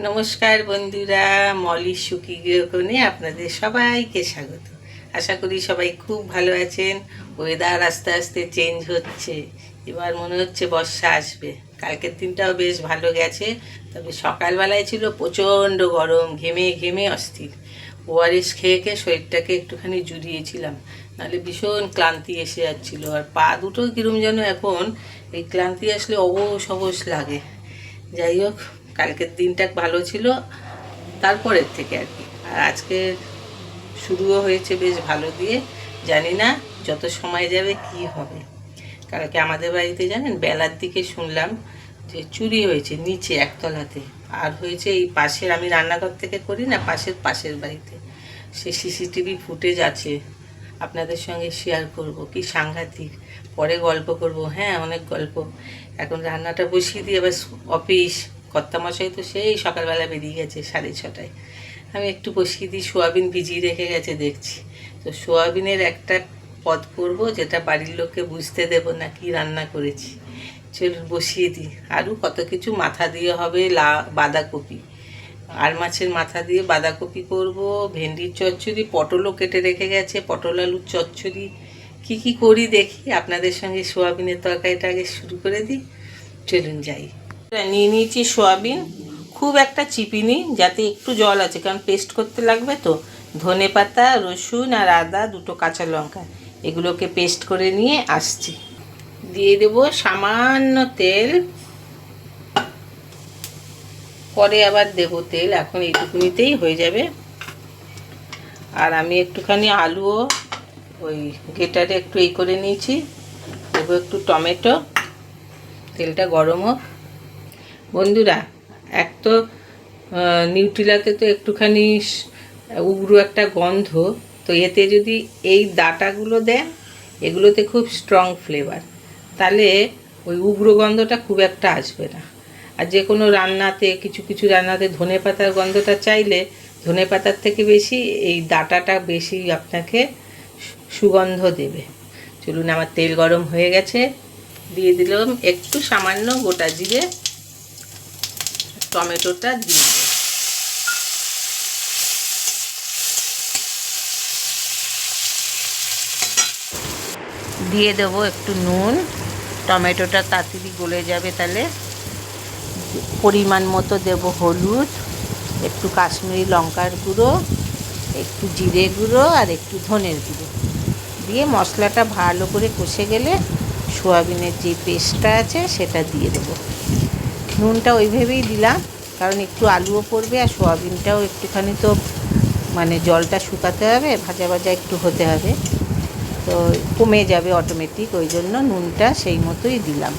নমস্কার বন্ধুরা, মলি সুখী গৃহকোণে আপনাদের সবাইকে স্বাগত। আশা করি সবাই খুব ভালো আছেন। ওয়েদার আস্তে আস্তে চেঞ্জ হচ্ছে, এবার মনে হচ্ছে বর্ষা আসবে। কালকের দিনটাও বেশ ভালো গেছে, তবে সকালবেলায় ছিল প্রচণ্ড গরম, ঘেমে ঘেমে অস্থির। ওআরএস খেয়ে খেয়ে শরীরটাকে একটুখানি জুড়িয়েছিলাম, নাহলে ভীষণ ক্লান্তি এসে যাচ্ছিলো। আর পা দুটো কিরম যেন এখন এই ক্লান্তি আসলে অবশ অবশ লাগে। যাই হোক, কালকের দিনটা ভালো ছিল তারপরের থেকে আর কি। আর আজকে শুরুও হয়েছে বেশ ভালো দিয়ে। জানি না যত সময় যাবে কি হবে। কালকে আমাদের বাড়িতে জানেন বেলার দিকে শুনলাম যে চুরি হয়েছে নিচে একতলাতে, আর হয়েছে এই পাশের, আমি রান্নাঘর থেকে করি না, পাশের বাড়িতে। সে সিসিটিভি ফুটেজ আছে, আপনাদের সঙ্গে শেয়ার করব। কি সাংঘাতিক, পরে গল্প করব। হ্যাঁ, অনেক গল্প। এখন রান্নাটা বসিয়ে দিয়ে আবার অফিস, কর্তামশাই তো সেই সকালবেলা বেরিয়ে গেছে 6:30টায়। আমি একটু বসিয়ে দিই, সোয়াবিন ভিজিয়ে রেখে গেছে দেখছি। তো সোয়াবিনের একটা পদ করব, যেটা বাড়ির লোককে বুঝতে দেব না কি রান্না করেছি। চলুন বসিয়ে দিই। আরও কত কিছু মাথা দিয়ে হবে, বাঁধাকপি, আর মাছের মাথা দিয়ে বাঁধাকপি করব, ভেন্ডির চচ্চড়ি, পটলও কেটে রেখে গেছে, পটল আলুর চচ্চড়ি। কি কি করি দেখি, আপনাদের সঙ্গে সোয়াবিনের তরকারিটা আগে শুরু করে দিই। চলুন যাই। নিয়ে নিয়েছি সোয়াবিন, খুব একটা চিপিনি, যাতে একটু জল আছে, কারণ পেস্ট করতে লাগবে তো। ধনে পাতা, রসুন আর আদা, দুটো কাঁচা লঙ্কা, এগুলোকে পেস্ট করে নিয়ে আসছি। দিয়ে দেবো সামান্য তেল, পরে আবার দেবো তেল, এখন এইটুকুনিতেই হয়ে যাবে। আর আমি একটুখানি আলুও ওই গ্রেটারে একটু এই করে নিয়েছি। দেবো একটু টমেটো। তেলটা গরম হোক। বন্ধুরা, এক তো নিউট্রিলাতে তো একটুখানি উগ্র একটা গন্ধ, তো এতে যদি এই ডাটাগুলো দেন, এগুলোতে খুব স্ট্রং ফ্লেভার, তাহলে ওই উগ্র গন্ধটা খুব একটা আসবে না। আর যে কোনো রান্নাতে, কিছু কিছু রান্নাতে ধনে পাতার গন্ধটা চাইলে ধনে পাতার থেকে বেশি এই ডাটাটা বেশি আপনাকে সুগন্ধ দেবে। চলুন, আমার তেল গরম হয়ে গেছে, দিয়ে দিলাম একটু সামান্য গোটা জিরে, টমেটোটা দিয়ে দেবো একটু নুন। টমেটোটা তাড়াতাড়ি গলে যাবে, তাহলে পরিমাণ মতো দেব হলুদ, একটু কাশ্মীরি লঙ্কার গুঁড়ো, একটু জিরে গুঁড়ো আর একটু ধনের গুঁড়ো দিয়ে মশলাটা ভালো করে কষে গেলে সোয়াবিনের যে পেস্টটা আছে সেটা দিয়ে দেবো। নুনটা ওইভাবেই দিলাম, কারণ একটু আলুও পড়বে আর সোয়াবিনটাও একটুখানি তো মানে জলটা শুকাতে হবে, ভাজা ভাজা একটু হতে হবে, তো কমে যাবে অটোমেটিক, ওই জন্য নুনটা সেই মতোই দিলাম।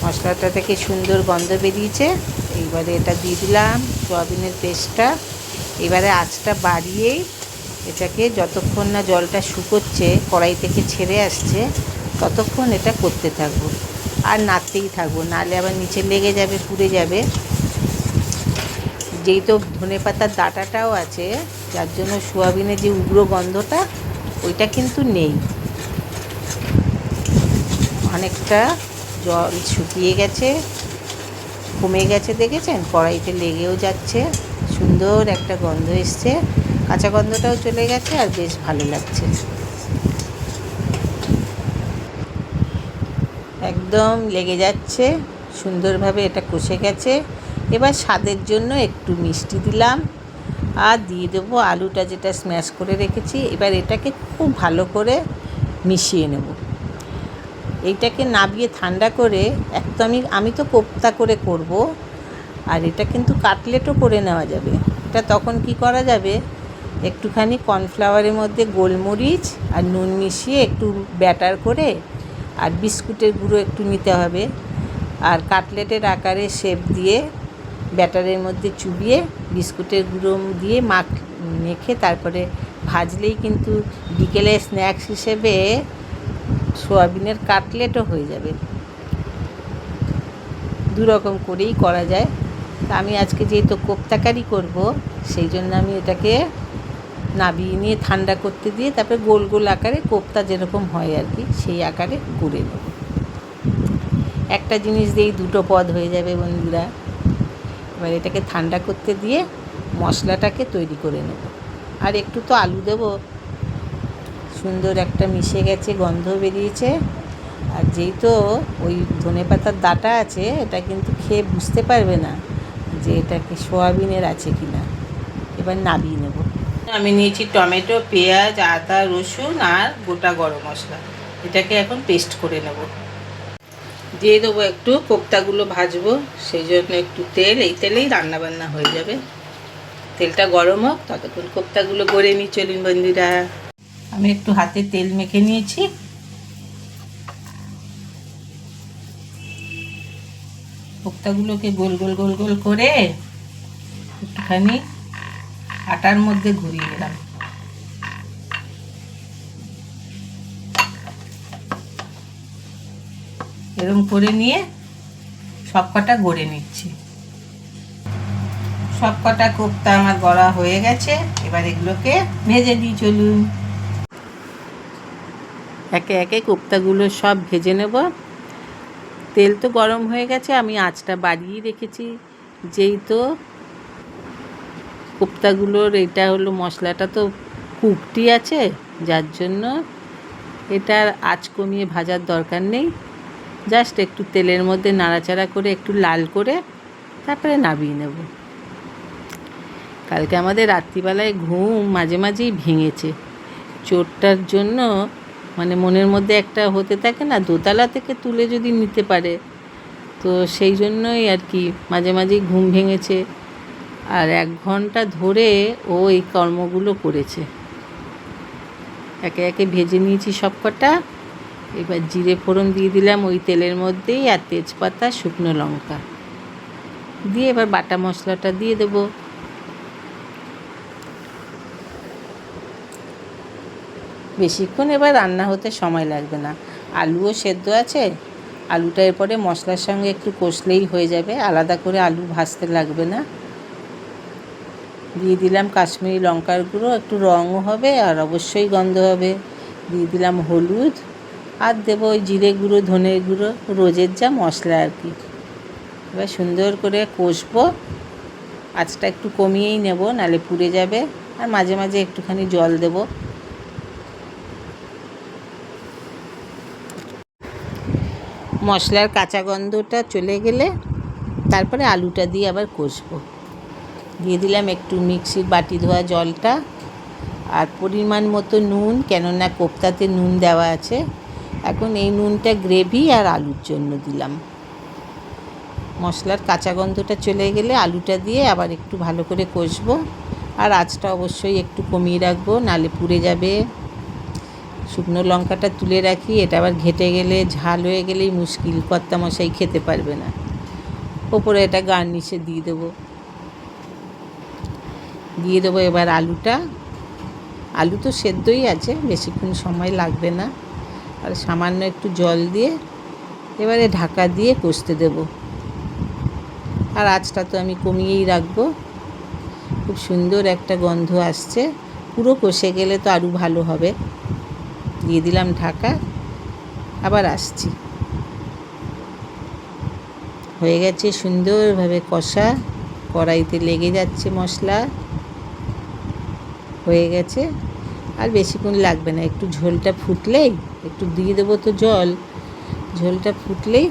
মশলাটা থেকে সুন্দর গন্ধ বেরিয়েছে। এইবারে এটা দিয়ে দিলাম সোয়াবিনের পেস্টটা। এবারে আঁচটা বাড়িয়েই এটাকে যতক্ষণ না জলটা শুকোচ্ছে, কড়াই থেকে ছেড়ে আসছে, ততক্ষণ এটা করতে থাকবো আর নাড়তেই থাকবো, নাহলে আবার নিচে লেগে যাবে, পুড়ে যাবে। যেই তো ধনে পাতার ডাঁটাটাও আছে, যার জন্য সোয়াবিনের যে উগ্র গন্ধটা ওইটা কিন্তু নেই। অনেকটা জল শুকিয়ে গেছে, কমে গেছে, দেখেছেন? কড়াইতে লেগেও যাচ্ছে, সুন্দর একটা গন্ধ এসছে, কাঁচা গন্ধটাও চলে গেছে, আর বেশ ভালো লাগছে। একদম লেগে যাচ্ছে, সুন্দরভাবে এটা কষে গেছে। এবার স্বাদের জন্য একটু মিষ্টি দিলাম, আর দিয়ে দেবো আলুটা যেটা স্ম্যাশ করে রেখেছি। এবার এটাকে খুব ভালো করে মিশিয়ে নেব। এইটাকে নাবিয়ে ঠান্ডা করে, আমি তো কোপ্তা করে করব, আর এটা কিন্তু কাটলেটও করে নেওয়া যাবে। এটা তখন কি করা যাবে, একটুখানি কর্নফ্লাওয়ারের মধ্যে গোলমরিচ আর নুন মিশিয়ে একটু ব্যাটার করে, আর বিস্কুটের গুঁড়ো একটু নিতে হবে, আর কাটলেটের আকারে শেপ দিয়ে ব্যাটারের মধ্যে চুবিয়ে বিস্কুটের গুঁড়ো দিয়ে মেখে তারপরে ভাজলেই কিন্তু বিকেলে স্ন্যাক্স হিসেবে সোয়াবিনের কাটলেটও হয়ে যাবে। দুরকম করেই করা যায়। তা আমি আজকে যেহেতু কোপ্তাকারি করব, সেই জন্য আমি এটাকে নাবিয়ে নিয়ে ঠান্ডা করতে দিয়ে তারপরে গোল গোল আকারে, কোপ্তা যেরকম হয় আর কি, সেই আকারে করে নেব। একটা জিনিস দিয়েই দুটো পদ হয়ে যাবে বন্ধুরা। এবার এটাকে ঠান্ডা করতে দিয়ে মশলাটাকে তৈরি করে নেব। আর একটু তো আলু দেব, সুন্দর একটা মিশে গেছে, গন্ধ বেরিয়েছে। আর যেই তো ওই ধনেপাতার ডাঁটা আছে, এটা কিন্তু খেয়ে বুঝতে পারবে না যে এটাকে সোয়াবিনের আছে কি না। এবার নাবিয়ে নেব। আমি নিয়েছি টমেটো, পেঁয়াজ, আদা, রসুন আর গোটা গরম মশলা। এটাকে এখন পেস্ট করে নেব। দিয়ে দেবো একটু কোপ্তাগুলো ভাজবো, সেই জন্য একটু তেল। এই তেলেই রান্নাবান্না হয়ে যাবে। তেলটা গরম হোক, ততক্ষণ কোপ্তাগুলো গড়ে নিই। চলুন বন্ধুরা। আমি একটু হাতে তেল মেখে নিয়েছি। কোপ্তাগুলোকে গোল গোল গোল গোল করে একটুখানি আটার মধ্যে ঘুরিয়ে নিলাম। এরকম করে নিয়ে সবকটা গড়ে নিচ্ছি। সবকটা কোপ্তা আমার গড়া হয়ে গেছে। এবার এগুলোকে ভেজে দিই। চলুন একে একে কোপ্তাগুলো সব ভেজে নেব। তেল তো গরম হয়ে গেছে, আমি আঁচটা বাড়িয়ে রেখেছি। যেই তো কোপ্তাগুলোর এটা হলো, মশলাটা তো কুকটি আছে, যার জন্য এটার আঁচ কমিয়ে ভাজার দরকার নেই। জাস্ট একটু তেলের মধ্যে নাড়াচাড়া করে একটু লাল করে তারপরে নামিয়ে নেব। কালকে আমাদের রাত্রিবেলায় ঘুম মাঝে মাঝেই ভেঙেছে। চোটটার জন্য মানে মনের মধ্যে একটা হতে থাকে না, দোতলা থেকে তুলে যদি নিতে পারে, তো সেই জন্যই আর কি মাঝে মাঝেই ঘুম ভেঙেছে। আর 1 ঘন্টা ধরে ও এই কর্মগুলো করেছে। একে একে ভেজে নিয়েছি সবকটা। এবার জিরে ফোড়ন দিয়ে দিলাম ওই তেলের মধ্যেই, আর তেজপাতা, শুকনো লঙ্কা দিয়ে এবার বাটা মশলাটা দিয়ে দেবো। বেশিক্ষণ এবার রান্না হতে সময় লাগবে না। আলুও সেদ্ধ আছে, আলুটা এরপরে মশলার সঙ্গে একটু কষলেই হয়ে যাবে, আলাদা করে আলু ভাজতে লাগবে না। দিয়ে দিলাম কাশ্মীরি লঙ্কার গুঁড়ো, একটু রঙও হবে আর অবশ্যই গন্ধ হবে। দিয়ে দিলাম হলুদ, আর দেবো ওই জিরে গুঁড়ো, ধনে গুঁড়ো, রোজের যা মশলা আর কি। এবার সুন্দর করে কষবো। আঁচটা একটু কমিয়েই নেব, নাহলে পুড়ে যাবে। আর মাঝে মাঝে একটুখানি জল দেব। মশলার কাঁচা গন্ধটা চলে গেলে তারপরে আলুটা দিয়ে আবার কষবো। দিয়ে দিলাম একটু মিক্সির বাটি ধোয়া জলটা, আর পরিমাণ মতো নুন, কেননা কোপ্তাতে নুন দেওয়া আছে। এখন এই নুনটা গ্রেভি আর আলুর জন্য দিলাম। মশলার কাঁচা গন্ধটা চলে গেলে আলুটা দিয়ে আবার একটু ভালো করে কষবো। আর আঁচটা অবশ্যই একটু কমিয়ে রাখবো, নাহলে পুড়ে যাবে। শুকনো লঙ্কাটা তুলে রাখি, এটা আবার ঘেটে গেলে, ঝাল হয়ে গেলেই মুশকিল, কর্তামশাই খেতে পারবে না। ওপরে এটা গার্নিশে দিয়ে দেবো। এবার আলুটা। আলু তো সেদ্ধই আছে, বেশিক্ষণ সময় লাগবে না। আর সামান্য একটু জল দিয়ে এবারে ঢাকা দিয়ে কষতে দেব। আর আঁচটা তো আমি কমিয়েই রাখবো। খুব সুন্দর একটা গন্ধ আসছে, পুরো কষে গেলে তো আরও ভালো হবে। দিয়ে দিলাম ঢাকা, আবার আসছি। হয়ে গেছে সুন্দরভাবে কষা, কড়াইতে লেগে যাচ্ছে মশলা, হয়ে গেছে। আর বেশিক্ষণ লাগবে না, একটু ঝোলটা ফুটলেই, একটু দিয়ে দেবো তো জল, ঝোলটা ফুটলেই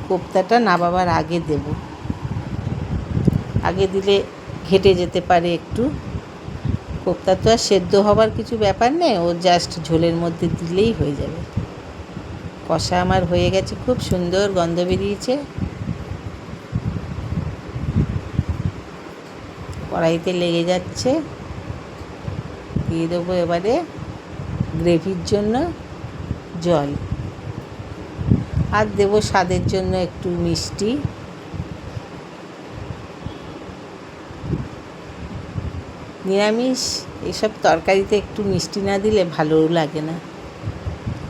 কোপ্তাটা নামাবার আগে দেব। আগে দিলে ঘেটে যেতে পারে একটু। কোপ্তা তো আর সেদ্ধ হবার কিছু ব্যাপার নেই, ও জাস্ট ঝোলের মধ্যে দিলেই হয়ে যাবে। কষা আমার হয়ে গেছে, খুব সুন্দর গন্ধ বেরিয়েছে। কড়াইতে লেগে যাচ্ছে। দিয়ে দেবো এবারে গ্রেভির জন্য জল, আর দেবো স্বাদের জন্য একটু মিষ্টি। নিরামিষ এসব তরকারিতে একটু মিষ্টি না দিলে ভালোও লাগে না।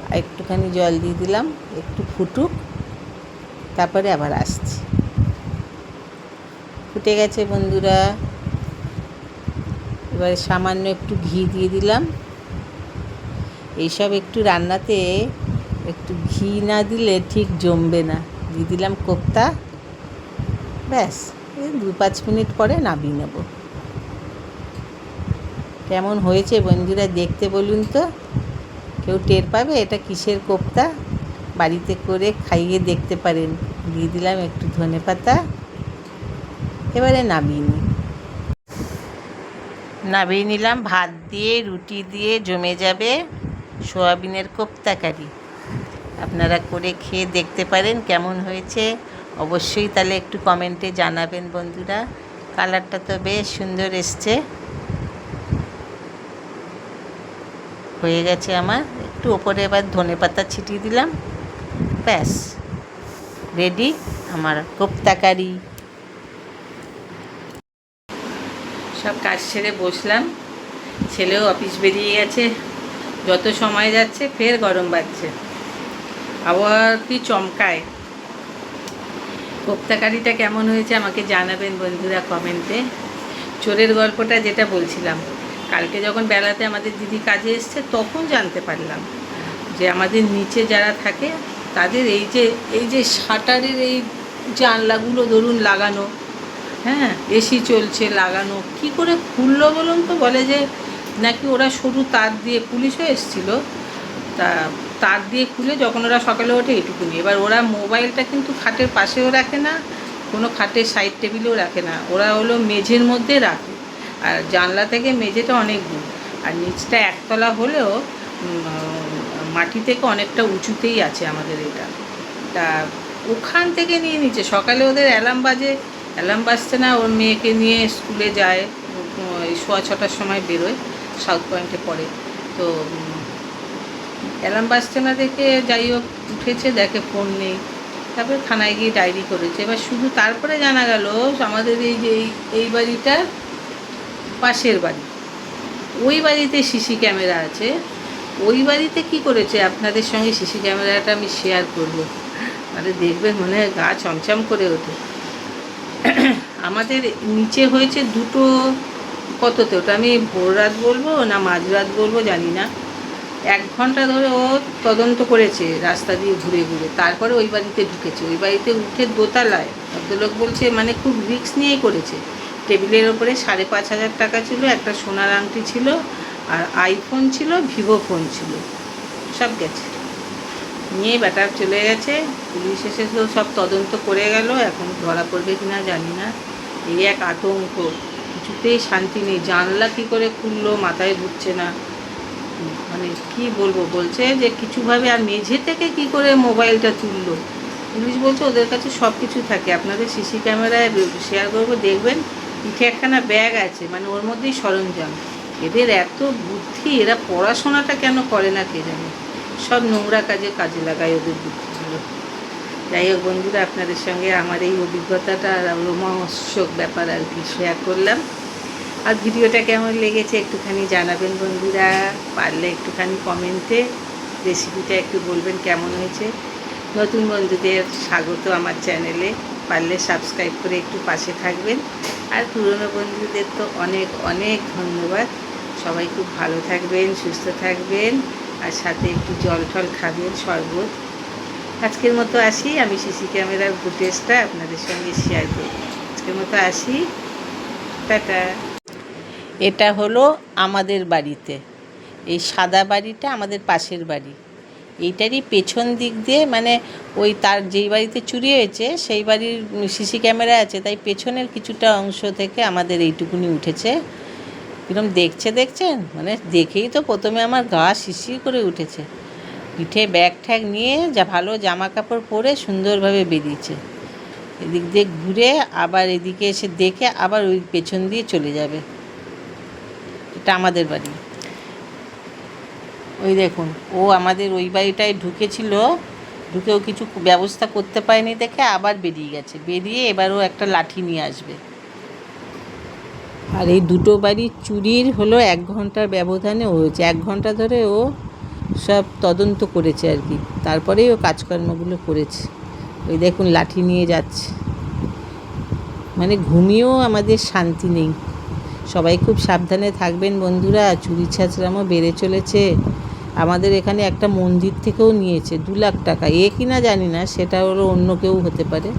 আর একটুখানি জল দিয়ে দিলাম, একটু ফুটুক, তারপরে আবার আসছি। ফুটে গেছে বন্ধুরা। এবারে সামান্য একটু ঘি দিয়ে দিলাম। এইসব একটু রান্নাতে একটু ঘি না দিলে ঠিক জমবে না। দিয়ে দিলাম কোপ্তা, ব্যাস 2-5 মিনিট পরে নামিয়ে নেব। কেমন হয়েছে বন্ধুরা দেখতে বলুন তো? কেউ টের পাবে এটা কিসের কোপ্তা? বাড়িতে করে খাইয়ে দেখতে পারেন। দিয়ে দিলাম একটু ধনেপাতা। এবারে নামিয়ে নিলাম। ভাত দিয়ে রুটি দিয়ে জমে যাবে সোয়াবিনের কোপ্তা কারি। আপনারা করে খেয়ে দেখতে পারেন কেমন হয়েছে। অবশ্যই তাহলে একটু কমেন্টে জানাবেন বন্ধুরা। কালারটা তো বেশ সুন্দর এসছে। হয়ে গেছে আমার। একটু ওপরে এবার ধনেপাতা ছিটিয়ে দিলাম। ব্যাস রেডি আমার কোপ্তা কারি। সব কাজ সেরে বসলাম। ছেলেও অফিস বেরিয়ে গেছে। যত সময় যাচ্ছে ফের গরম বাড়ছে। আবহাওয়া কি চমকায়। কোপ্তা কারিটা কেমন হয়েছে আমাকে জানাবেন বন্ধুরা কমেন্টে। চোরের গল্পটা যেটা বলছিলাম, কালকে যখন বেলাতে আমাদের দিদি কাজে এসছে তখন জানতে পারলাম যে আমাদের নিচে যারা থাকে তাদের এই যে শাটারের এই জানলাগুলো ধরুন লাগানো, হ্যাঁ এসি চলছে লাগানো, কি করে খুললো বলুন তো? বলে যে নাকি ওরা সরু তার দিয়ে, পুলিশও এসেছিলো, তা তার দিয়ে খুলে যখন ওরা সকালে ওঠে এটুকুনি। এবার ওরা মোবাইলটা কিন্তু খাটের পাশেও রাখে না, কোনো খাটের সাইড টেবিলেও রাখে না, ওরা হলো মেঝের মধ্যে রাখে। আর জানলা থেকে মেঝেটা অনেক দূর, আর নিচটা একতলা হলেও মাটি থেকে অনেকটা উঁচুতেই আছে আমাদের এটা। তা ওখান থেকে নিয়ে নিচ্ছে। সকালে ওদের অ্যালার্ম বাজছে না, ওর মেয়েকে নিয়ে স্কুলে যায়, 6:15 সময় বেরোয়, সাউথ পয়েন্টে পড়ে। তো অ্যালার্ম বাজছে না দেখে যাই হোক উঠেছে, দেখে ফোন নেই। তারপরে থানায় গিয়ে ডায়েরি করেছে। এবার শুধু তারপরে জানা গেল আমাদের এই যে এই বাড়িটার পাশের বাড়ি, ওই বাড়িতে সিসি ক্যামেরা আছে। ওই বাড়িতে কি করেছে আপনাদের সঙ্গে সিসি ক্যামেরাটা আমি শেয়ার করব, মানে দেখবেন মনে হয় গা চমচম করে ওঠে। আমাদের নিচে হয়েছে দুটো, কততে ওটা আমি ভোর রাত বলবো না মাঝরাত বলবো জানি না, 1 ঘন্টা ধরে ও তদন্ত করেছে রাস্তা দিয়ে ঘুরে ঘুরে। তারপরে ওই বাড়িতে ঢুকেছে। ওই বাড়িতে উঠে দোতলায়, ভদ্রলোক বলছে মানে খুব রিস্ক নিয়েই করেছে। টেবিলের ওপরে 5,500 টাকা ছিল, একটা সোনার আংটি ছিল, আর আইফোন ছিল, ভিভো ফোন ছিল, সব গেছে নিয়ে বেটা চলে গেছে। পুলিশ এসে তো সব তদন্ত করে গেল। এখন ধরা পড়বে কিনা জানি না। এই এক আতঙ্ক, কিছুতেই শান্তি নেই। জানলা কী করে খুললো মাথায় ঢুকছে না, মানে কি বলবো। বলছে যে কিছুভাবে, আর মেঝে থেকে কি করে মোবাইলটা তুললো। পুলিশ বলছে ওদের কাছে সব কিছু থাকে, আপনাদের সিসি ক্যামেরায় শেয়ার করবো, দেখবেন পিঠে একখানা ব্যাগ আছে, মানে ওর মধ্যেই সরঞ্জাম। এদের এত বুদ্ধি, এরা পড়াশোনাটা কেন করে না কে জানে, সব নোংরা কাজে লাগায় ওদের বুদ্ধিগুলো। যাই হোক বন্ধুরা, আপনাদের সঙ্গে আমার এই অভিজ্ঞতাটা রোমাঞ্চক ব্যাপার আর কি শেয়ার করলাম। আর ভিডিওটা কেমন লেগেছে একটুখানি জানাবেন বন্ধুরা, পারলে একটুখানি কমেন্টে রেসিপিটা একটু বলবেন কেমন হয়েছে। নতুন বন্ধুদের স্বাগত আমার চ্যানেলে, পারলে সাবস্ক্রাইব করে একটু পাশে থাকবেন। আর পুরনো বন্ধুদের তো অনেক অনেক ধন্যবাদ। সবাই খুব ভালো থাকবেন, সুস্থ থাকবেন, আর সাথে একটু জল টল খাবেন, শরবত। আজকের মতো আসি, আমি সিসি ক্যামেরার ফুটেজটা আপনাদের সঙ্গে শেয়ার করি। আজকের মতো আসি, টাটা। এটা হলো আমাদের বাড়িতে, এই সাদা বাড়িটা আমাদের পাশের বাড়ি। এইটারই পেছন দিক দিয়ে, মানে ওই তার যেই বাড়িতে চুরি হয়েছে সেই বাড়ির সিসি ক্যামেরা আছে, তাই পেছনের কিছুটা অংশ থেকে আমাদের এইটুকুনি উঠেছে। এরকম দেখছেন, মানে দেখেই তো প্রথমে আমার গা শিরশির করে উঠেছে। পিঠে ব্যাগ ঠ্যাগ নিয়ে যা ভালো জামা কাপড় পরে সুন্দরভাবে বেরিয়েছে। এদিক দিয়ে ঘুরে আবার এদিকে এসে দেখে আবার ওই পেছন দিয়ে চলে যাবে। এটা আমাদের বাড়ি। ওই দেখুন, ও আমাদের ওই বাড়িটায় ঢুকেছিল, ঢুকেও কিছু ব্যবস্থা করতে পারেনি দেখে আবার বেরিয়ে গেছে। বেরিয়ে এবারও একটা লাঠি নিয়ে আসবে। আর এই দুটো বাড়ির চুরির হলো 1 ঘন্টার ব্যবধানে হয়েছে। 1 ঘন্টা ধরে ও সব তদন্ত করেছে আর কি, তারপরেই ও কাজকর্মগুলো করেছে। ওই দেখুন লাঠি নিয়ে যাচ্ছে, মানে ঘুমিয়েও আমাদের শান্তি নেই। সবাই খুব সাবধানে থাকবেন বন্ধুরা। চুরি ছাঁচড়ামও বেড়ে চলেছে। আমাদের এখানে একটা মন্দির থেকেও নিয়েছে 2 লাখ টাকা। এ কিনা জানি না, সেটা হলো অন্য কেউ হতে পারে।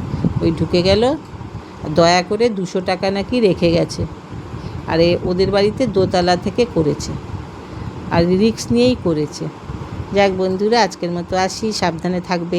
ওই ঢুকে গেল, দয়া করে 200 টাকা নাকি রেখে গেছে। আর ওদের বাড়িতে দোতলা থেকে করেছে, আর রিস্ক নিয়েই করেছে। যাক বন্ধুরা, আজকের মতো আসি, সাবধানে থাকবে।